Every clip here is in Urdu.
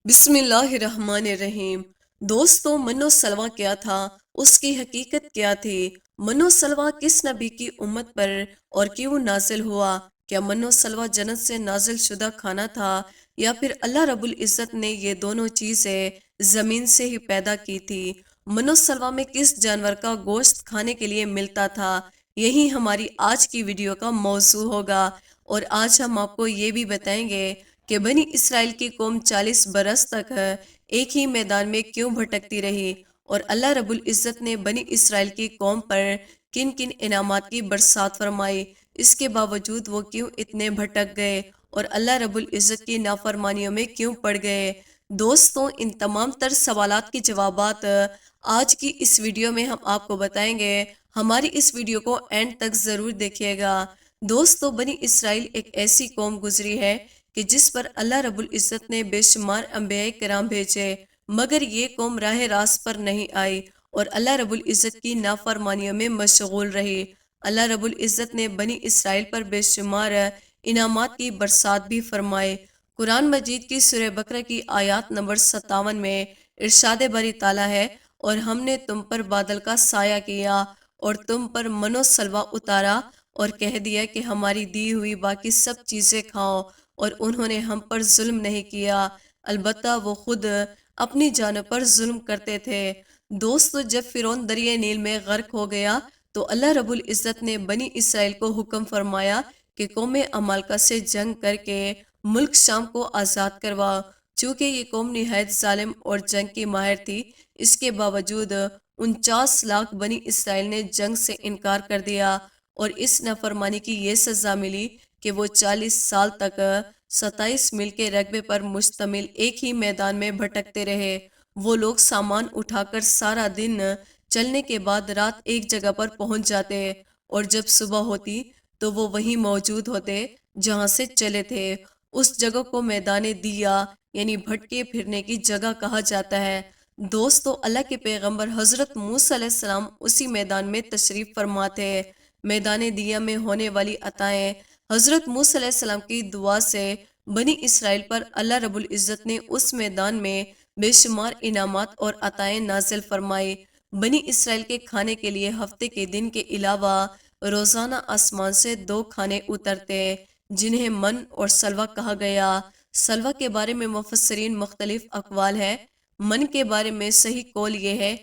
بسم اللہ الرحمن الرحیم۔ دوستو، منو سلوہ کیا تھا؟ اس کی حقیقت کیا تھی؟ منو سلوہ کس نبی کی امت پر اور کیوں نازل ہوا؟ کیا منو سلوہ جنت سے نازل شدہ کھانا تھا یا پھر اللہ رب العزت نے یہ دونوں چیزیں زمین سے ہی پیدا کی تھی؟ منو سلوہ میں کس جانور کا گوشت کھانے کے لیے ملتا تھا؟ یہی ہماری آج کی ویڈیو کا موضوع ہوگا، اور آج ہم آپ کو یہ بھی بتائیں گے کہ بنی اسرائیل کی قوم 40 برس تک ایک ہی میدان میں کیوں بھٹکتی رہی، اور اللہ رب العزت نے بنی اسرائیل کی قوم پر کن کن انعامات کی برسات فرمائی، اس کے باوجود وہ کیوں اتنے بھٹک گئے اور اللہ رب العزت کی نافرمانیوں میں کیوں پڑ گئے۔ دوستوں، ان تمام تر سوالات کے جوابات آج کی اس ویڈیو میں ہم آپ کو بتائیں گے۔ ہماری اس ویڈیو کو اینڈ تک ضرور دیکھیے گا۔ دوستو، بنی اسرائیل ایک ایسی قوم گزری ہے کہ جس پر اللہ رب العزت نے بے شمار انبیاء کرام بھیجے، مگر یہ قوم راہ راست پر نہیں آئی اور اللہ رب العزت کی نافرمانیوں میں مشغول رہی۔ اللہ رب العزت نے بنی اسرائیل پر بے شمار انعامات کی برسات بھی فرمائے۔ قرآن مجید کی سورہ بقرہ کی آیات نمبر 57 میں ارشاد باری تعالیٰ ہے، اور ہم نے تم پر بادل کا سایہ کیا اور تم پر من و سلوہ اتارا اور کہہ دیا کہ ہماری دی ہوئی باقی سب چیزیں کھاؤ، اور انہوں نے ہم پر ظلم نہیں کیا، البتہ وہ خود اپنی جانوں پر ظلم کرتے تھے۔ دوستو، جب فرعون دریائے نیل میں غرق ہو گیا تو اللہ رب العزت نے بنی اسرائیل کو حکم فرمایا کہ قوم عمالقہ سے جنگ کر کے ملک شام کو آزاد کروا۔ چونکہ یہ قوم نہایت ظالم اور جنگ کی ماہر تھی، اس کے باوجود 49 لاکھ بنی اسرائیل نے جنگ سے انکار کر دیا، اور اس نافرمانی کی یہ سزا ملی کہ وہ 40 سال تک 27 میل کے رقبے پر مشتمل ایک ہی میدان میں بھٹکتے رہے۔ وہ لوگ سامان اٹھا کر سارا دن چلنے کے بعد رات ایک جگہ پر پہنچ جاتے، اور جب صبح ہوتی تو وہ وہیں موجود ہوتے جہاں سے چلے تھے۔ اس جگہ کو میدان دیا یعنی بھٹکے پھرنے کی جگہ کہا جاتا ہے۔ دوستو، اللہ کے پیغمبر حضرت موسیٰ علیہ السلام اسی میدان میں تشریف فرما تھے۔ میدان دیا میں ہونے والی عطائیں حضرت موسیٰ علیہ السلام کی دعا سے بنی اسرائیل پر اللہ رب العزت نے اس میدان میں بے شمار انعامات اور عطائیں نازل فرمائی۔ بنی اسرائیل کے کھانے کے لیے ہفتے کے دن کے علاوہ روزانہ آسمان سے 2 کھانے اترتے، جنہیں من اور سلوہ کہا گیا۔ سلوہ کے بارے میں مفسرین مختلف اقوال ہے۔ من کے بارے میں صحیح قول یہ ہے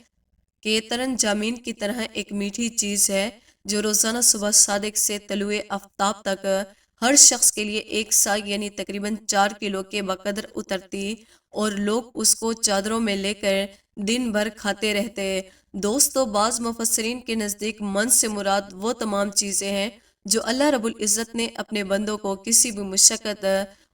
کہ یہ ترن جامین کی طرح ایک میٹھی چیز ہے جو روزانہ صبح صادق سے طلوع آفتاب تک ہر شخص کے لیے ایک سا یعنی تقریباً 4 کلو کے بقدر اترتی، اور لوگ اس کو چادروں میں لے کر دن بھر کھاتے رہتے۔ دوستو، بعض مفسرین کے نزدیک من سے مراد وہ تمام چیزیں ہیں جو اللہ رب العزت نے اپنے بندوں کو کسی بھی مشقت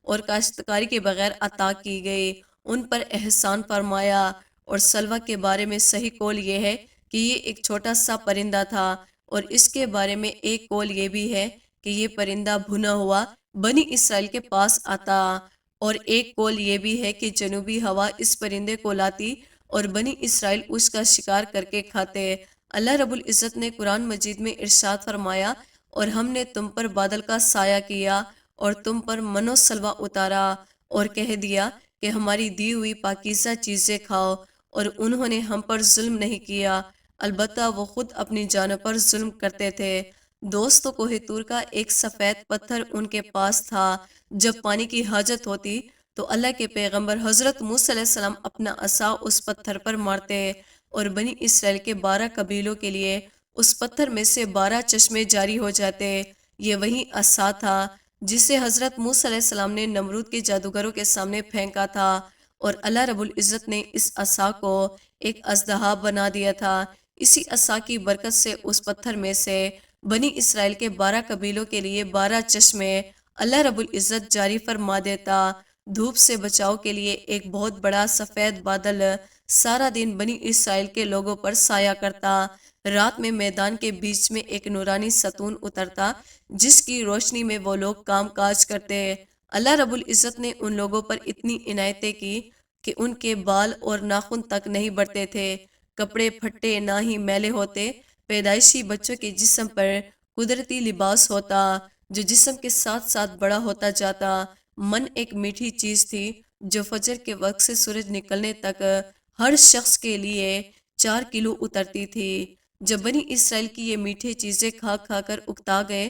اور کاشتکاری کے بغیر عطا کی گئی، ان پر احسان فرمایا۔ اور سلوہ کے بارے میں صحیح قول یہ ہے کہ یہ ایک چھوٹا سا پرندہ تھا، اور اس کے بارے میں ایک قول یہ بھی ہے کہ یہ پرندہ بھنا ہوا بنی اسرائیل کے پاس آتا، اور ایک قول یہ بھی ہے کہ جنوبی ہوا اس پرندے کو لاتی اور بنی اسرائیل اس کا شکار کر کے کھاتے۔ اللہ رب العزت نے قرآن مجید میں ارشاد فرمایا، اور ہم نے تم پر بادل کا سایہ کیا اور تم پر من و سلوہ اتارا اور کہہ دیا کہ ہماری دی ہوئی پاکیزہ چیزیں کھاؤ، اور انہوں نے ہم پر ظلم نہیں کیا، البتہ وہ خود اپنی جانوں پر ظلم کرتے تھے۔ دوستو، کوہ طور کا ایک سفید پتھر ان کے پاس تھا۔ جب پانی کی حاجت ہوتی تو اللہ کے پیغمبر حضرت موسیٰ علیہ السلام اپنا عصا اس پتھر پر مارتے، اور بنی اسرائیل کے 12 قبیلوں کے لیے اس پتھر میں سے 12 چشمے جاری ہو جاتے۔ یہ وہی عصا تھا جسے حضرت موسیٰ علیہ السلام نے نمرود کے جادوگروں کے سامنے پھینکا تھا، اور اللہ رب العزت نے اس عصا کو ایک اژدہا بنا دیا تھا۔ اسی عصا کی برکت سے اس پتھر میں سے بنی اسرائیل کے 12 قبیلوں کے لیے 12 چشمے اللہ رب العزت جاری فرما دیتا۔ دھوپ سے بچاؤ کے لیے ایک بہت بڑا سفید بادل سارا دن بنی اسرائیل کے لوگوں پر سایہ کرتا۔ رات میں میدان کے بیچ میں ایک نورانی ستون اترتا جس کی روشنی میں وہ لوگ کام کاج کرتے۔ اللہ رب العزت نے ان لوگوں پر اتنی عنایتیں کی کہ ان کے بال اور ناخن تک نہیں بڑھتے تھے، کپڑے پھٹے نہ ہی میلے ہوتے۔ پیدائشی بچوں کے جسم پر قدرتی لباس ہوتا جو جسم کے ساتھ ساتھ بڑا ہوتا جاتا۔ من ایک میٹھی چیز تھی جو فجر کے وقت سے سورج نکلنے تک ہر شخص کے لیے 4 کلو اترتی تھی۔ جب بنی اسرائیل کی یہ میٹھے چیزیں کھا کھا کر اکتا گئے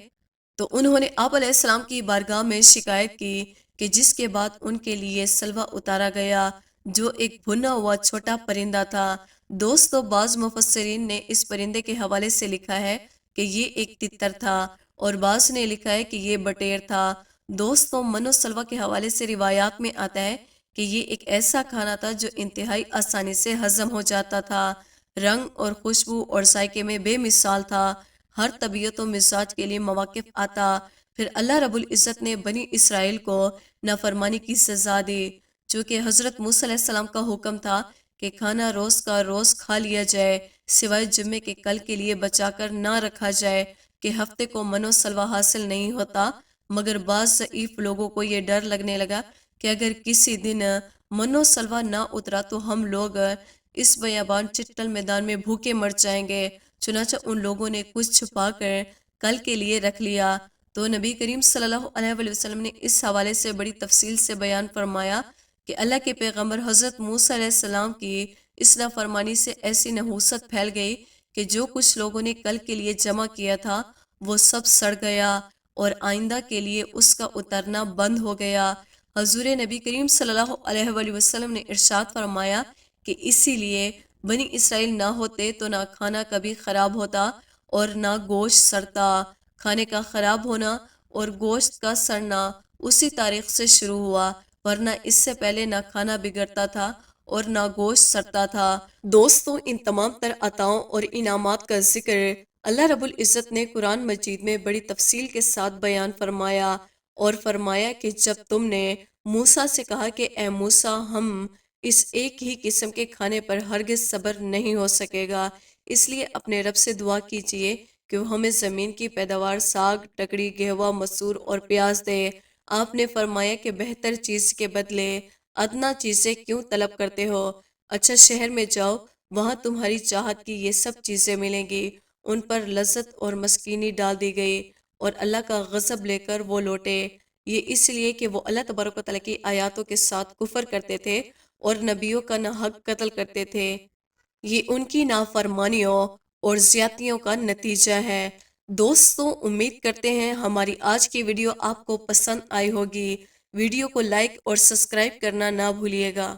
تو انہوں نے آپ علیہ السلام کی بارگاہ میں شکایت کی کہ جس کے بعد ان کے لیے سلوہ اتارا گیا جو ایک بھنا ہوا چھوٹا پرندہ تھا۔ دوستو، بعض مفسرین نے اس پرندے کے حوالے سے لکھا ہے کہ یہ ایک تتر تھا اور بعض نے لکھا ہے کہ یہ بٹیر تھا۔ دوستو، من و سلوہ کے حوالے سے روایات میں آتا ہے کہ یہ ایک ایسا کھانا تھا جو انتہائی آسانی سے ہضم ہو جاتا تھا، رنگ اور خوشبو اور ذائقے میں بے مثال تھا، ہر طبیعت و مزاج کے لیے مواقف آتا۔ پھر اللہ رب العزت نے بنی اسرائیل کو نافرمانی کی سزا دی، چونکہ حضرت موسیٰ علیہ السلام کا حکم تھا کہ کھانا روز کا روز کھا لیا جائے، سوائے جمعے کے کل کے لیے بچا کر نہ رکھا جائے کہ ہفتے کو من و سلوہ حاصل نہیں ہوتا۔ مگر بعض ضعیف لوگوں کو یہ ڈر لگنے لگا کہ اگر کسی دن من و سلوہ نہ اترا تو ہم لوگ اس بیابان چٹل میدان میں بھوکے مر جائیں گے، چنانچہ ان لوگوں نے کچھ چھپا کر کل کے لیے رکھ لیا۔ تو نبی کریم صلی اللہ علیہ وآلہ وسلم نے اس حوالے سے بڑی تفصیل سے بیان فرمایا کہ اللہ کے پیغمبر حضرت موسیٰ علیہ السلام کی اس نافرمانی سے ایسی نحوست پھیل گئی کہ جو کچھ لوگوں نے کل کے لیے جمع کیا تھا وہ سب سڑ گیا اور آئندہ کے لیے اس کا اترنا بند ہو گیا۔ حضور نبی کریم صلی اللہ علیہ وآلہ وسلم نے ارشاد فرمایا کہ اسی لیے بنی اسرائیل نہ ہوتے تو نہ کھانا کبھی خراب ہوتا اور نہ گوشت سڑتا۔ کھانے کا خراب ہونا اور گوشت کا سڑنا اسی تاریخ سے شروع ہوا، ورنہ اس سے پہلے نہ کھانا بگڑتا تھا اور نہ گوشت سڑتا تھا۔ دوستوں، ان تمام تر عطاؤں اور انعامات کا ذکر اللہ رب العزت نے قرآن مجید میں بڑی تفصیل کے ساتھ بیان فرمایا اور فرمایا کہ جب تم نے موسیٰ سے کہا کہ اے موسیٰ، ہم اس ایک ہی قسم کے کھانے پر ہرگز صبر نہیں ہو سکے گا، اس لیے اپنے رب سے دعا کیجئے کہ وہ ہمیں زمین کی پیداوار ساگ، ٹکڑی، گہوا، مسور اور پیاز دے۔ آپ نے فرمایا کہ بہتر چیز کے بدلے ادنا چیزیں کیوں طلب کرتے ہو؟ اچھا، شہر میں جاؤ، وہاں تمہاری چاہت کی یہ سب چیزیں ملیں گی۔ ان پر لذت اور مسکینی ڈال دی گئی اور اللہ کا غضب لے کر وہ لوٹے، یہ اس لیے کہ وہ اللہ تبارک و تعالیٰ کی آیاتوں کے ساتھ کفر کرتے تھے اور نبیوں کا ناحق قتل کرتے تھے۔ یہ ان کی نافرمانیوں اور زیادتیوں کا نتیجہ ہے۔ دوستوں، امید کرتے ہیں ہماری آج کی ویڈیو آپ کو پسند آئی ہوگی۔ ویڈیو کو لائک اور سبسکرائب کرنا نہ بھولیے گا۔